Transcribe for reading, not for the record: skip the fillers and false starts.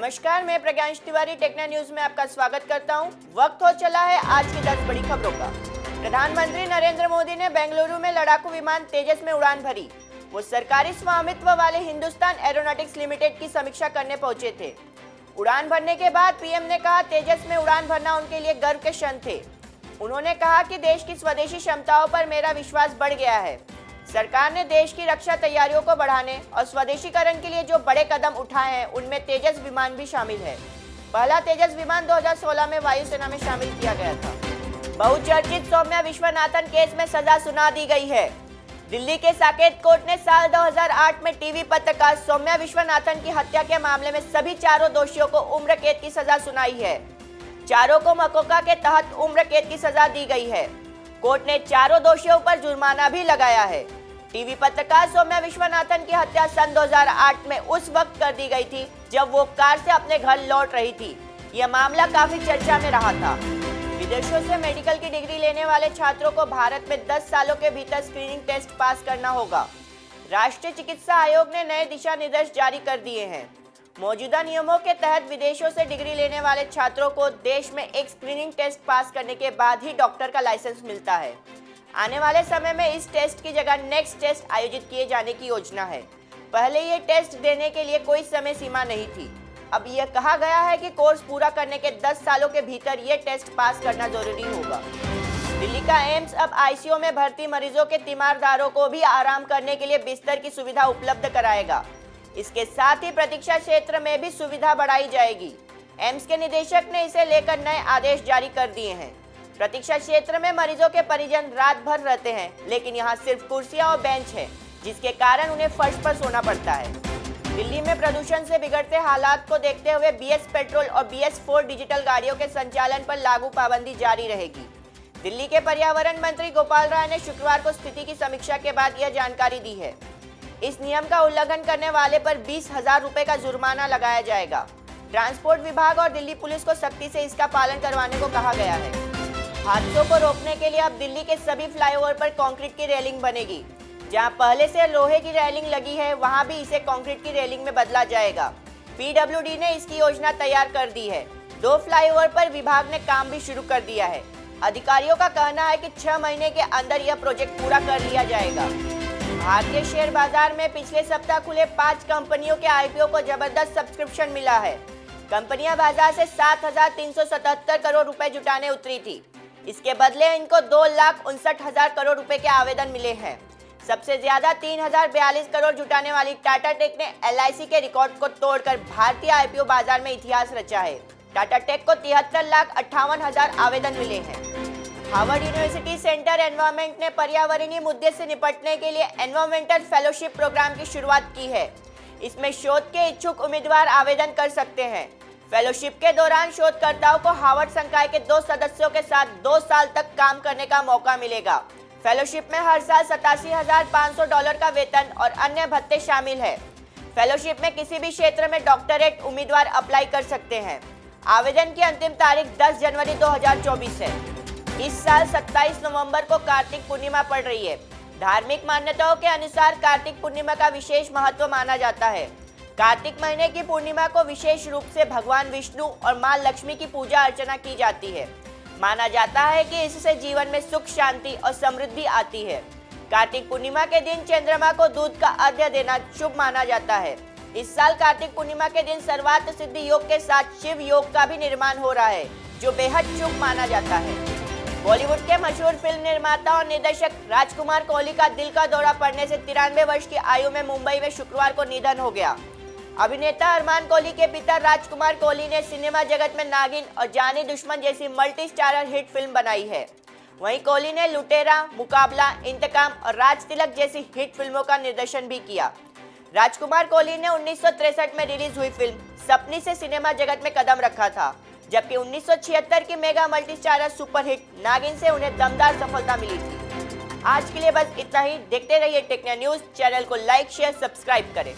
नमस्कार, मैं प्रज्ञांश Tiwari Tekna news में आपका स्वागत करता हूं। वक्त हो चला है आज की 10 बड़ी खबरों का। प्रधानमंत्री नरेंद्र मोदी ने बेंगलुरु में लड़ाकू विमान तेजस में उड़ान भरी। वो सरकारी स्वामित्व वाले हिंदुस्तान एरोनॉटिक्स लिमिटेड की समीक्षा करने पहुंचे थे। उड़ान भरने के बाद पीएम ने कहा तेजस में उड़ान भरना उनके लिए गर्व के क्षण थे। उन्होंने कहा कि देश की स्वदेशी क्षमताओं पर मेरा विश्वास बढ़ गया है। सरकार ने देश की रक्षा तैयारियों को बढ़ाने और स्वदेशीकरण के लिए जो बड़े कदम उठाए हैं उनमें तेजस विमान भी शामिल है। पहला तेजस विमान 2016 में वायुसेना में शामिल किया गया था। बहुचर्चित सौम्या विश्वनाथन केस में सजा सुना दी गई है। दिल्ली के साकेत कोर्ट ने साल 2008 में टीवी पत्रकार सौम्या विश्वनाथन की हत्या के मामले में सभी चारों दोषियों को उम्र कैद की सजा सुनाई है। चारों को मकोका के तहत उम्र कैद की सजा दी गई है। कोर्ट ने चारों दोषियों पर जुर्माना भी लगाया है। टीवी पत्रकार सौम्या विश्वनाथन की हत्या सन 2008 में उस वक्त कर दी गई थी जब वो कार से अपने घर लौट रही थी। यह मामला काफी चर्चा में रहा था। विदेशों से मेडिकल की डिग्री लेने वाले छात्रों को भारत में 10 सालों के भीतर स्क्रीनिंग टेस्ट पास करना होगा। राष्ट्रीय चिकित्सा आयोग ने नए दिशा निर्देश जारी कर दिए हैं। मौजूदा नियमों के तहत विदेशों से डिग्री लेने वाले छात्रों को देश में एक स्क्रीनिंग टेस्ट पास करने के बाद ही डॉक्टर का लाइसेंस मिलता है। आने वाले समय में इस टेस्ट की जगह नेक्स्ट टेस्ट आयोजित किए जाने की योजना है। पहले ये टेस्ट देने के लिए कोई समय सीमा नहीं थी। अब यह कहा गया है कि कोर्स पूरा करने के 10 सालों के भीतर ये टेस्ट पास करना जरूरी होगा। दिल्ली का एम्स अब आईसीयू में भर्ती मरीजों के तीमारदारों को भी आराम करने के लिए बिस्तर की सुविधा उपलब्ध कराएगा। इसके साथ ही प्रतीक्षा क्षेत्र में भी सुविधा बढ़ाई जाएगी। एम्स के निदेशक ने इसे लेकर नए आदेश जारी कर दिए हैं। प्रतीक्षा क्षेत्र में मरीजों के परिजन रात भर रहते हैं, लेकिन यहाँ सिर्फ कुर्सियां और बेंच है, जिसके कारण उन्हें फर्श पर सोना पड़ता है। दिल्ली में प्रदूषण से बिगड़ते हालात को देखते हुए BS पेट्रोल और BS4 डिजिटल गाड़ियों के संचालन पर लागू पाबंदी जारी रहेगी। दिल्ली के पर्यावरण मंत्री गोपाल राय ने शुक्रवार को स्थिति की समीक्षा के बाद यह जानकारी दी है। इस नियम का उल्लंघन करने वाले पर 20,000 रुपए का जुर्माना लगाया जाएगा। ट्रांसपोर्ट विभाग और दिल्ली पुलिस को सख्ती से इसका पालन करवाने को कहा गया है। हादसों को रोकने के लिए अब दिल्ली के सभी फ्लाईओवर पर कंक्रीट की रेलिंग बनेगी। जहां पहले से लोहे की रेलिंग लगी है, वहां भी इसे कंक्रीट की रेलिंग में बदला जाएगा। PWD ने इसकी योजना तैयार कर दी है। 2 फ्लाईओवर पर विभाग ने काम भी शुरू कर दिया है। अधिकारियों का कहना है कि 6 महीने के अंदर यह प्रोजेक्ट पूरा कर लिया जाएगा। भारतीय शेयर बाजार में पिछले सप्ताह खुले 5 कंपनियों के IPO को जबरदस्त सब्सक्रिप्शन मिला है। कंपनियां बाजार से 7,377 करोड़ रुपए जुटाने उतरी थी। इसके बदले इनको 2,59,000 करोड़ रुपए के आवेदन मिले हैं। सबसे ज्यादा 3,042 करोड़ जुटाने वाली टाटा टेक ने LIC के रिकॉर्ड को तोड़कर भारतीय IPO बाजार में इतिहास रचा है। टाटा टेक को 73,58,000 आवेदन मिले हैं। हार्वर्ड यूनिवर्सिटी सेंटर एनवायरनमेंट ने पर्यावरणीय मुद्दे से निपटने के लिए एनवायरमेंटल फेलोशिप प्रोग्राम की शुरुआत की है। इसमें शोध के इच्छुक उम्मीदवार आवेदन कर सकते हैं। फेलोशिप के दौरान शोधकर्ताओं को हार्वर्ड संकाय के 2 सदस्यों के साथ 2 साल तक काम करने का मौका मिलेगा। फेलोशिप में हर साल $87,500 का वेतन और अन्य भत्ते शामिल है। फेलोशिप में किसी भी क्षेत्र में डॉक्टरेट उम्मीदवार अप्लाई कर सकते हैं। आवेदन की अंतिम तारीख 10 जनवरी 2024 है। इस साल 27 नवंबर को कार्तिक पूर्णिमा पड़ रही है। धार्मिक मान्यताओं के अनुसार कार्तिक पूर्णिमा का विशेष महत्व माना जाता है। कार्तिक महीने की पूर्णिमा को विशेष रूप से भगवान विष्णु और मां लक्ष्मी की पूजा अर्चना की जाती है। माना जाता है कि इससे जीवन में सुख, शांति और समृद्धि आती है। कार्तिक पूर्णिमा के दिन चंद्रमा को दूध का अर्घ्य देना शुभ माना जाता है। इस साल कार्तिक पूर्णिमा के दिन सर्वार्थ सिद्धि योग के साथ शिव योग का भी निर्माण हो रहा है, जो बेहद शुभ माना जाता है। बॉलीवुड के मशहूर फिल्म निर्माता और निर्देशक राजकुमार कोहली का दिल का दौरा पड़ने से 93 वर्ष की आयु में मुंबई में शुक्रवार को निधन हो गया। अभिनेता अरमान कोहली के पिता राजकुमार कोहली ने सिनेमा जगत में नागिन और जानी दुश्मन जैसी मल्टी स्टारर हिट फिल्म बनाई है। वहीं कोहली ने लुटेरा, मुकाबला, इंतकाम और राज तिलक जैसी हिट फिल्मों का निर्देशन भी किया। राजकुमार कोहली ने 1963 में रिलीज हुई फिल्म सपनी से सिनेमा जगत में कदम रखा था, जबकि 1976 की मेगा मल्टी स्टारर सुपरहिट नागिन से उन्हें दमदार सफलता मिली थी। आज के लिए बस इतना ही। देखते रहिए टेक्ना न्यूज। चैनल को लाइक, शेयर, सब्सक्राइब करें।